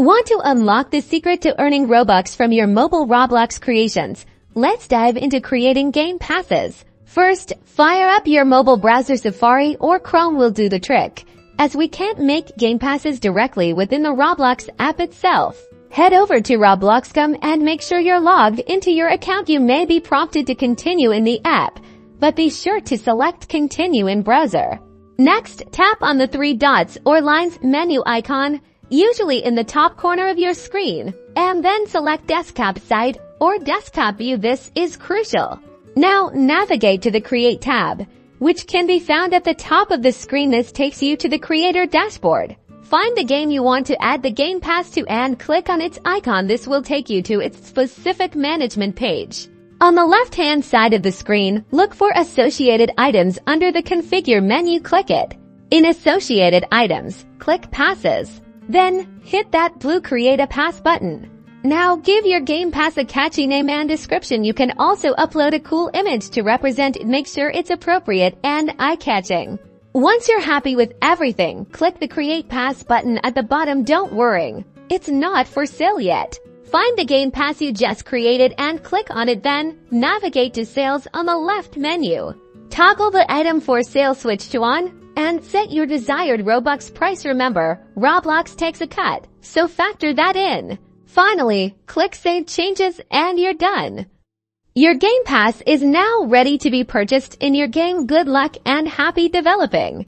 Want to unlock the secret to earning Robux from your mobile Roblox creations? Let's dive into creating game passes. First, fire up your mobile browser. Safari or Chrome will do the trick, as we can't make game passes directly within the Roblox app itself. Head over to Roblox.com and make sure you're logged into your account. You may be prompted to continue in the app, but be sure to select Continue in Browser. Next, tap on the three dots or lines menu icon, usually in the top corner of your screen, and then select Desktop Side or Desktop View. This is crucial. Now navigate to the Create tab, which can be found at the top of the screen. This takes you to the Creator dashboard. Find the game you want to add the Game Pass to and click on its icon. This will take you to its specific management page. On the left-hand side of the screen, look for Associated Items under the Configure menu. Click it. In Associated Items, click Passes. Then, hit that blue Create a Pass button. Now give your Game Pass a catchy name and description. You can also upload a cool image to represent it. Make sure it's appropriate and eye-catching. Once you're happy with everything, click the Create Pass button at the bottom. Don't worry, it's not for sale yet. Find the Game Pass you just created and click on it. Then, navigate to Sales on the left menu. Toggle the item for sale switch to on and set your desired Robux price. Remember, Roblox takes a cut, so factor that in. Finally, click Save Changes and you're done. Your Game Pass is now ready to be purchased in your game. Good luck and happy developing!